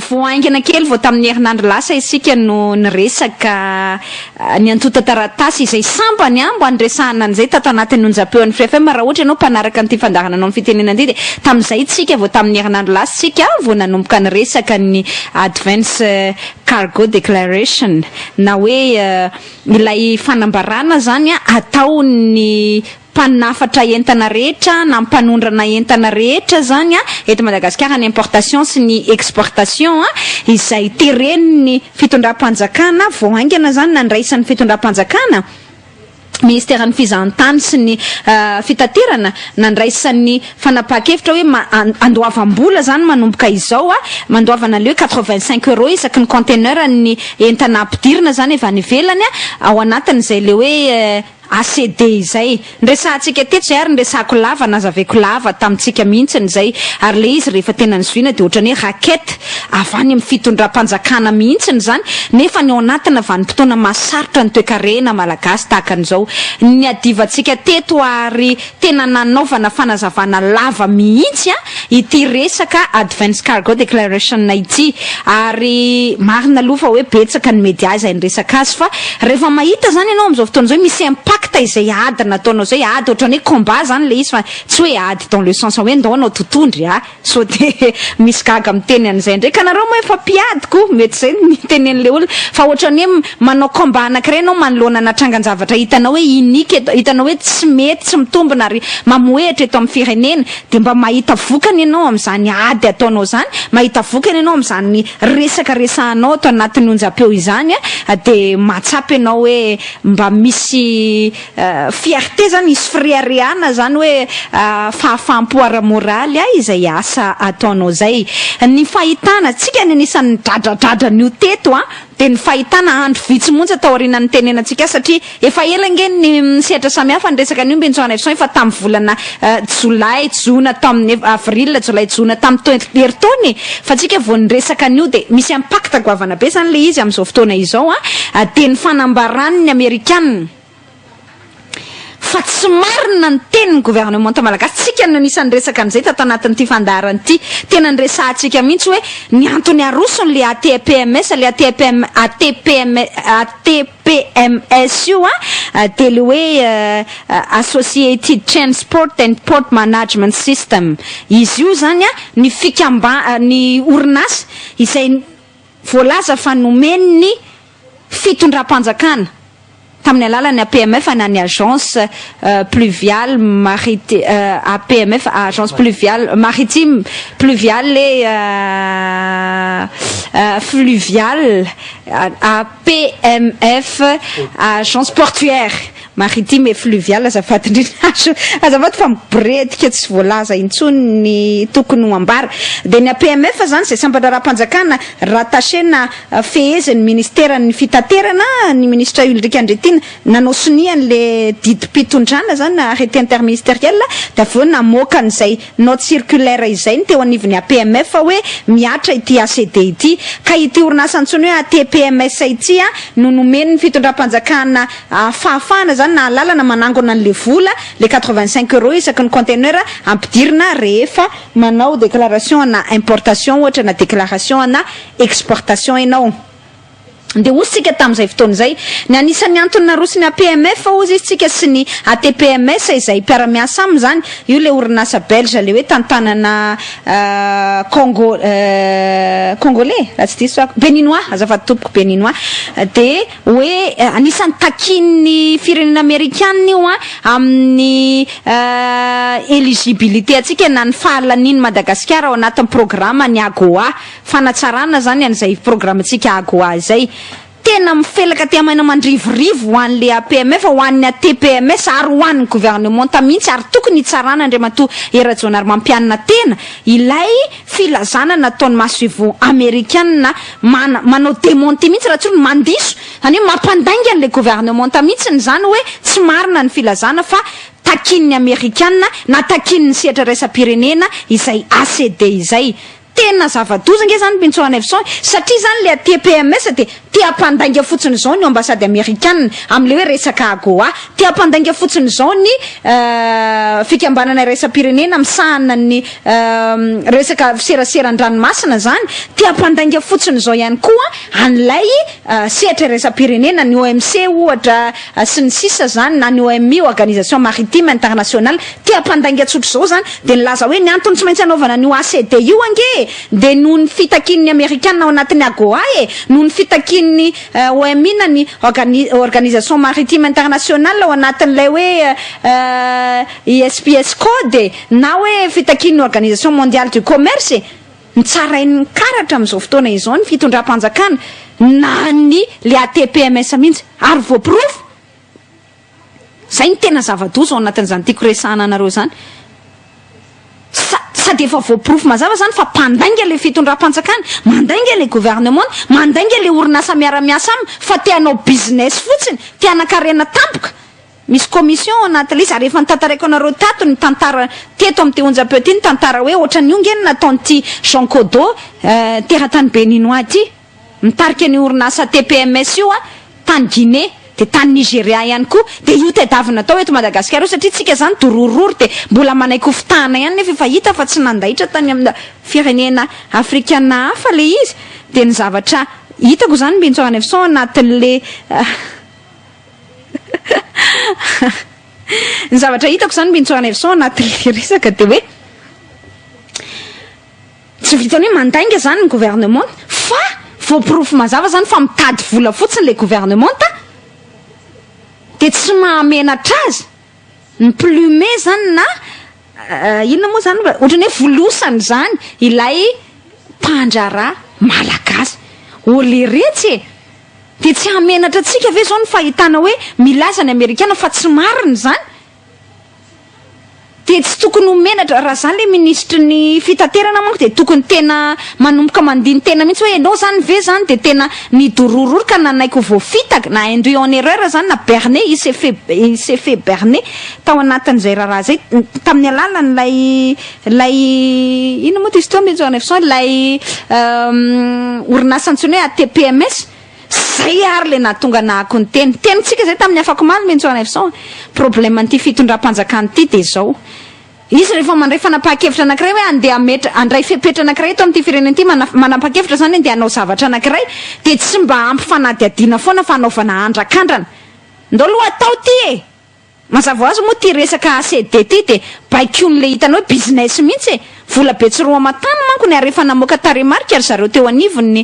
voaingana kely vao tamin'ny herinandro lasa isika no niresaka ny antota taratasy izay sambany mbo andresahana an'izay tato anatin'ny onjam-peon'ny FM raha ohatra ianao mpanaraka ny fifandaharana anao ny fitenenana ity dia tamin'izay tsika vao tamin'ny herinandro lasa tsika vao nanomboka niresaka ny advance cargo declaration na hoe ilay fanambarana zany ataony mpanafatra entana rehetra na mpanondrana entana rehetra zany eto Madagasikara ny importation sy ny exportation izay tereniny fitondram-panjakana voaingana zany nandraisan'ny fitondram-panjakana ministère ny fizahantany sy ny fitaterana nandraisan'ny fanapahan-kevitra hoe andoavam-bola zany manomboka izao mandoavana le 85 € isaky ny conteneur ny entana ampidirina zany avy any ivelany ao anatin'izay le hoe ACD izay ndresahantsika teto zay ary ndresahako lava nazaveko lava tamintsika mihitsiny zay ary le izy rehefa tena nizoina dia ohatrany hoe raquette avy any amin'ny fitondram-panjakana mihitsiny zany nefa ny ao anatina vanim-potoana masarotra ny toe-karena malagasy tahaka an'izao ny adivantsika teto ary tena nanaovana fanazavana lava mihitsy ity resaka advance cargo declaration ity ary marina aloha fa hoe betsaka ny media izay niresaka azy fa rehefa mahita zany ianao amin'izao fotoana izao misy impacta izay ady nataonao zay ady ohatrany hoe combat zany le izy fa tsy hoe ady dans le sens hoe ndao anao totondry so de misy gaga miteny an'izay ndraiky anareo moa efa mpiadiko mety zay mitenen'le olona fa ohatrany hoe manao combat anankiray ianao manoloana natrangan-javatra hitanao hoe unique hitanao hoe tsy mety tsy mitombina ary mamoehitra eto amin'ny firenena dia mba mahita vokany ianao amin'izany ady ataonao zany mahita vokany ianao amin'izany resaka resahanao ato anatin'ny onjam-peo izany dia mahatsapy ianao hoe mba misy fierté zany isy friariana zany hoe fahafaham-po ara-moraly izay asa ataonao zay ny fahitana tsika ny anisan'ny dradradradrany teto dia ny fahitana andro vitsy montsy atao aorianan'ny tenenantsika satria efa ela nge ny sehatra samihafa ny resaka an'io mbentsona efson efa tamin'ny volana jolay jona tamin'ny avril jolay jona tamin'ny heritaony fa tsika vao ny resaka an'io dia misy impacta goavana be zany le izy amin'izao fotoana izao dia ny fanambaran'ny amerikanina fa tsy marina ny tenin'ny gouvernement malagasy tsika no anisan'ny resaka an'izay tato anatin'ity fandaharana ity tena ny resahantsika mihitsy hoe ny antony arosony le ATPMS le ATPMS io dia le hoe Associated Transport and Port Management System izy io zany ny ny orinasa izay voalaza fa nomeny ny fitondram-panjakana tamin'ny alalany APMF na ny agence pluviale maritime APMF agence pluviale maritime pluviale fluviale APMF agence portuaire maritime et fluviale azafady fa miboretika tsy voalaza intsony ny tokony ho ambara dia ny APMF zany zay sambatra raha-mpanjakana rattaché na feheziny ministère ny fitaterana ny ministra Ulrika Andretina nanao soniany le didim-pitondrana zany arrêté interministériel dia avy eo namoaka an'izay note circulaire izay ny teo anivon'ny APMF fa hoe miatra ity ACD ity ka ity orinasa antsony hoe ATPMS ity no nomeny ny fitondram-panjakana fahafahana zany na lalana manangona an'le vola le 85 € isaky ny conteneur ampidirina rehefa manao déclaration na importation ohatra na déclaration na exportation ianao dia ositsika tamin'izay fotoana izay ny anisan'ny antony narosiny APMF ozy izy tsika sy ny ATPMS izay mpiara-miasa aminy zany io le orinasa belge le hoe tantanana congolais raha tsy diso béninois azafady tompoko béninois dia hoe anisan'ny takin'ny firenena amerikanina io amin'ny éligibilité atsika na ny fahalaniny Madagasikara ao anatin'ny programme ny AGOA fanatsarana zany an'izay programme tsika AGOA izay tena mifelaka ty amaina mandrivorivo ho an'le APMF ho an'ny ATPMS ary ho an'ny gouvernement tamihitsy ary tokony hitsarana andriamatoa erajonary mampianina tena ilay filazana nataon'ny masoivo amerikanina manao démonté mihitsy raha tsony mandiso zany hoe mampandainga an'le gouvernement tamihitsy zany hoe tsy marina ny filazana fa takin'ny amerikanina na takin'ny sehatra raisa-pirenena izay ACD izay tena zava-doza nge zany Benjamin Everson satria zany le TPMS de tia pandainga fotsiny zao ny ambassade américaine am'le hoe resaka AGOA tia pandainga fotsiny zao ny fikambanana resam-pirenena misahana ny resaka fiseraseran-dranomasina zany tia pandainga fotsiny zao ihany koa an'ilay sehatra resam-pirenena ny OMC ohatra sy ny sisa zany na ny OMI organisation maritime internationale tia pandainga tsotro zao zany de nilaza hoe ny antony tsy maintsy anaovana ny ACDU ange de noho ny fitakin'ny américaine ao anatin'ny AGOA noho ny fitakin'ny OMI na ny organisation maritime internationale ao anatin'ilay hoe ISPS code na hoe fitakin'ny organisation mondiale du commerce ny tsarain'ny karatra am'izao fotoana izao ny fitondram-panjakana na ny le ATPMS mihitsy ary voaprofo zay ny tena zava-doza ao anatin'izany tiako resahana anareo zany sady efa voaprofo mazava zany fa pandainga le fitondram-panjakana mandainga le gouvernement mandainga le orinasa miara-miasa aminy fa tianao business fotsiny tiana-karena tampoka misy commission anatin'ilay izy ary efa nitantaraiko anareo tato ny tantara teto amin'ny teonjapeo ty ny tantara hoe ohatran'ny io ngeny nataon'ity Jean Codot teratany béninois ty mitarika ny orinasa TPMS io tany Guinée de tany Nigeria ihany koa de io tedavina tao eto Madagasikara io satria tsika zany dororory de mbola manaiky fitahana ihany nefa efa hita fa tsy nandahitra tany amin'ny firenena afrikana hafa le izy de ny zavatra hitako zany Benjamin Everson anatin'le ny zavatra hitako zany Benjamin Everson anatin'le resaka de hoe tsy vitany hoe mandainga zany ny gouvernement fa voaprofo mazava zany fa mitady vola fotsiny le gouvernement de tsy mahamenatra azy ny plume zany na inona moa zany ohatrany hoe volosany zany ilay mpandrara malagasy oleretsy de tsy hamenatra atsika ve zao ny fahitana hoe milaza ny amerikana fa tsy mariny zany de tsy tokony homenatra raha zany le ministre ny fitaterana manko de tokony tena manomboka mandiny tena mihitsy hoe enao zany ve zany de tena nidorororo ka nanaiko voafitaka na induit en erreur zany na berné il s'est fait berné tao anatin'izay raha zay tamin'ny alalan'lay ino moa izy teo Benjamin Everson lay orinasa antsony hoe ATPMS zay ary le nahatonga nahako ny tenitsika zay tamin'ny afako maly Benjamin Everson problème an'ity fitondram-panjakana ity de zao izy rehefa mandray fanapaha-kevitra anankiray hoe andeha andray fepetra anankiray eto amin'ity firenena ity manapa-kevitra zany andeha hanao zavatra anankiray de tsy mba ampifanadiadiana foana fanaovana andrakandrana ndao aloha atao ty mazava azy moa ty resaka ACD ty de baikon'le hitanao hoe business mihitsy vola be tsy roa matany manko ny ary efa namoaka taremarika ary zareo teo anivon'ny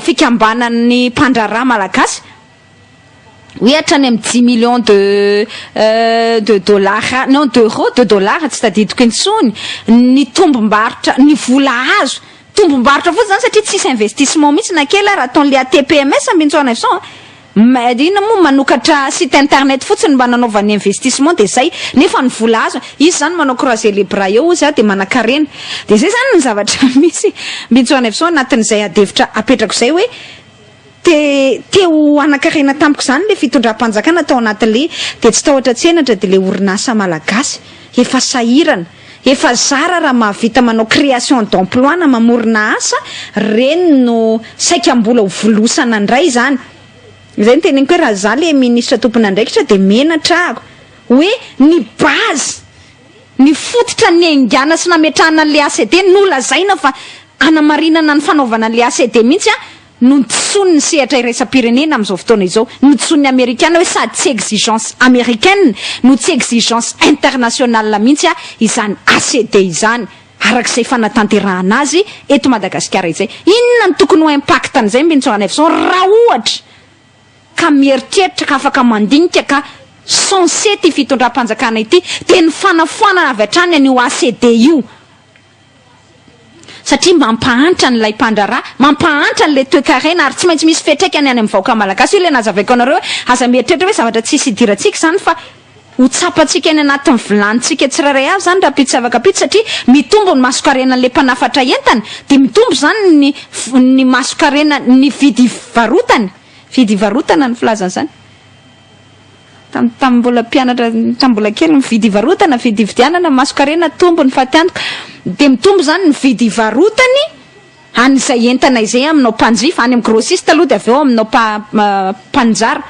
fikambanan'ny mpandrara malagasy oui hatrany amin'ny 10 millions de dollars non d'euros de dollars tsy tadidiko intsony ny tombom-barotra ny vola azo tombom-barotra fotsy zany satria tsisy investissement mihitsy na kely raha ataon'le ATPMS Benjamin Everson ina moa manokatra site internet fotsiny mba nanaovany investissement de zay nefa ny vola azo izy zany manao croiser les bras eo izy de manan-karena de zay zany ny zavatra misy Benjamin Everson anatin'izay adevitra apetrako zay hoe teo anakarena tampoko zany le fitondram-panjakana tao anatin'le de tsy tahotra tsenatra de le orinasa malagasy efa sahirana efa zara raha mahavita manao création d'emploi na mamorona asa reny no saika mbola ho volosana indray zany zay ny teneniko hoe raha za le ministra tompona andraikitra de menatra hoe ny base ny fototra ny aingana sy nametrahana an'le ACD nolazaina fa anamarinana ny fanaovana an'le ACD mihitsy no nitsony ny sehatra iresa-pirenena am'izao fotoana izao nitsony amerikana hoe sady tsy exigence américaine no tsy exigence internationale mihitsy izany ACD izany arak'izay fanatanterahana azy eto Madagasikara izay inona ny tokony ho impactany zay Benjamin Everson raha ohatra ka mieritreritra ka afaka mandinika ka censé ty fitondram-panjakana ity de ny fanafoanana avy hatrany an'io ACD io satria mampahantra n'ilay mpandrara mampahantra n'le toe-karena ary tsy maintsy misy fetraikany any amin'ny vahoaka malagasy io le nazavaiko anareo aza mieritreritra hoe zavatra tsisy idirantsika zany fa ho tsapatsika any anatin'ny vilanitsika tsirairay avy zany raha pitsavaka pitsy satria mitombo ny masokarena n'le mpanafatra entana de mitombo zany ny masokarena ny vidy varotana ny filazana zany mbola mpianatra mbola kely mividy varotana vidy vidianana masokarena tombony fatiantoka de mitombo zany mividy varotany an'izay entana izay aminao mpanjifa any amin'ny grossiste aloha de aveo aminao mpanjara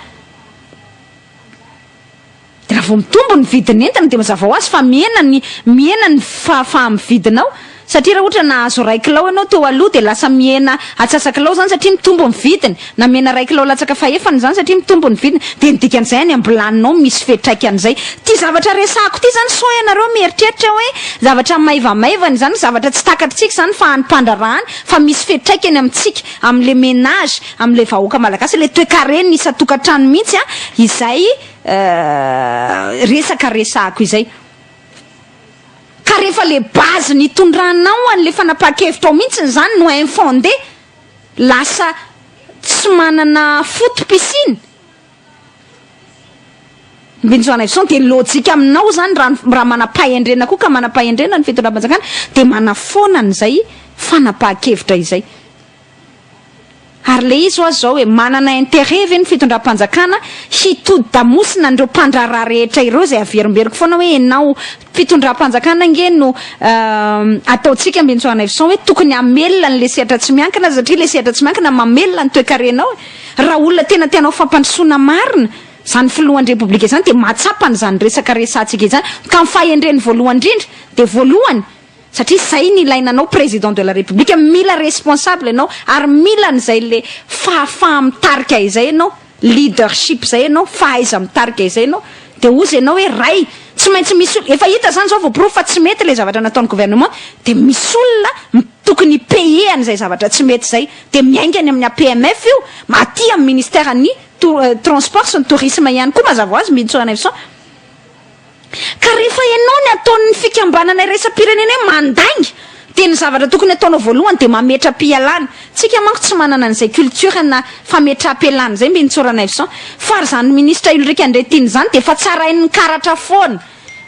de raha vao mitombo ny vidiny entana de mazava ho azy fa miena ny fahamvidinao satria raha ohatra nahazo 1 kilao ianao teo aloha de lasa miena atsasakilao zany satria mitombo ny vidiny na miena 1 kilao latsaka fahefany zany satria mitombo ny vidiny de ny dikan'izay any ambolaninao misy fetraikany ty zavatra resako ty zany so ianareo mieritreritra hoe zavatra maivamaivany zany zavatra tsy takatritsika zany fa anympandrarahany fa misy fetraikany amintsika am'le ménage am'le vahoaka malagasy le toe-karena isa-tokantrano mihitsy izay resako izay ka rehefa le base ny tondranao an'le fanapahan-kevitra ao mihitsy zany no infondé lasa tsy manana foto-pisiny mbinjoana ifson de lojika aminao zany raha manapahindrena koa ka manapahindrena ny fitondram-panjakana de manafona an'izay fanapahan-kevitra izay ary le izy oazy zao hoe manana intérêt ve ny fitondram-panjakana hitody damosina andreo mpandraraha rehetra ireo zay averimberiko foana hoe enao fitondram-panjakana nge no ataotsika mbinjoana ifson hoe tokony amelona n'le sehatra tsy miankina satria le sehatra tsy miankina mamelona ny toe-karenao raha olona tena tianao fampandrosoana marina zany filohan'ny repoblika zany de matsapany zany resaka resantsika zany ka mifahendreny voalohany indrindra de voalohany satria zay ny ilainanao président de la république mila responsable ianao ary mila n'izay le fahafaha-mitarika izay ianao leadership zay ianao fahaiza mitarika izay ianao de ozy ianao hoe ray tsy maintsy misy olona efa hita zany zao vao fa tsy mety le zavatra nataon'ny gouvernement de misy olona tokony payer an'izay zavatra tsy mety zay de miaingany amin'ny APMF io maty amin'ny ministère ny transport sy ny tourisme ihany koa mazava ho azy mitsoana ifson ka rehefa ianao ny ataon'ny fikambanana iresa-pirenena mandainga de ny zavatra tokony ataonao voalohany de mametra-pialana tsika manko tsy manana an'izay culture na fametra-pialana zay mbe nitsorana ifson fa ry zany ministra Ulrika Andretiny zany de fa tsarainy karatra foana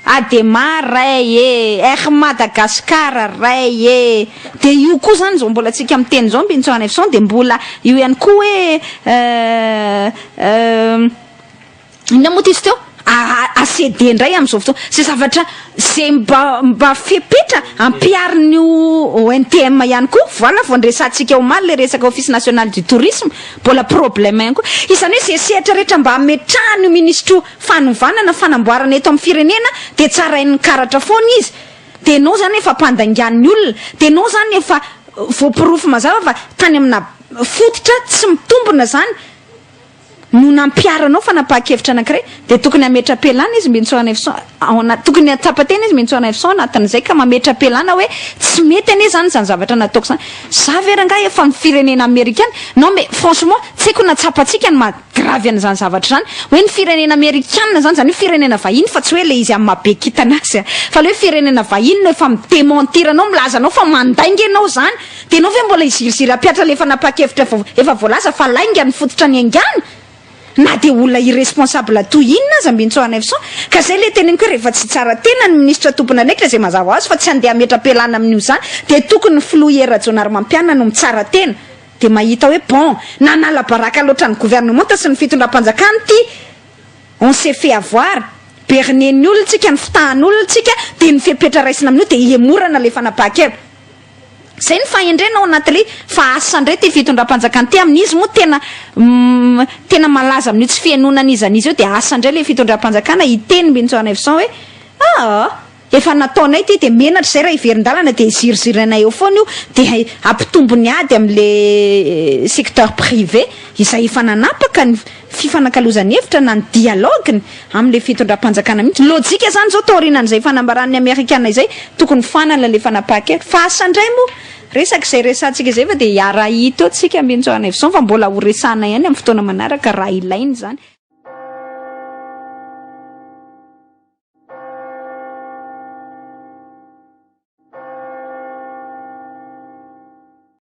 Ademar ray Air Madagascar ray de io koa zany zao mbola tsika miteny zao mbe nitsorana ifson de mbola io ihany koa hoe ina moa ty teo ACD ndray am'izao fotoana zay zavatra zay mba fepetra ampiarin'io ONTM ihany koa voilà vao nresantsika omaly le resaka office national du tourisme mbola problème ihany koa izany hoe zay sehatra rehetra mba ametrahany ministro fanovanana fanamboarana eto amin'ny firenena de tsarainy karatra foana izy de nao zany efa mpandangan'ny olona de nao zany efa voapirofo mazava fa tany amina fototra tsy mitombona zany no nampiaranao fanapahan-kevitra anankiray de tokony ametra-pialana izy mbintsona ifson tokony atsapatena izy mbintsona ifson anatin'izay ka mametra-pialana hoe tsy mety ane zany zavatra nataoko zany za veranga efa ny firenena amerikana non mais franchement tsy haiko natsapatsika ny mahagravy an'izany zavatra zany hoe ny firenena amerikana zany hoe firenena vahiny fa tsy hoe le izy amin'ny mabe kitana azy fa le hoe firenena vahiny no efa midémentiranao milazanao fa mandainga anao zany de anao ve mbola iziriziry apiatra le fanapahan-kevitra efa voalaza fa lainga ny fototra ny angana na de olona irresponsable toy inona aza mbintsona ifson ka zay le teneniko hoe rehefa tsy tsara tena ny ministra tompona andraikitra zay mazava azy fa tsy andeha ametra-pialana amin'io zany de tokony flouera jonary mampianana no mitsara tena de mahita hoe bon nanala baraka loatra ny gouvernement sy ny fitondram-panjakana ty on s'est fait avoir bernen'ny olona tsika ny fitahan'olona tsika de ny fepetra raisina amin'io de iemorana le fanapahan-kevitra zay ny fahendrena ao anaty le fa asa ndray ty fitondram-panjakana ty amin'izy moa tena malaza amin'io tsy fianonana izy an'izy eo de asa ndray le fitondram-panjakana hiteny mbintsona ifson hoe efa nataonay ty de menatra zay raha iverin-dalana de ziriziranay eo foana io de ampitombony ady am'le secteur privé izay efa nanapaka ny fifanakalozany hevitra na ny dialogue am'le fitondram-panjakana mihitsy lojika zany zao taorinan'izay fanambaran'ny amerikana izay tokony fanana le fanapahan-kevitra fa asa ndray moa resaky zay resantsika zay fa de hiara hita eo tsika mbintsona ifson fa mbola ho resana ihany amin'ny fotoana manaraka raha ilainy zany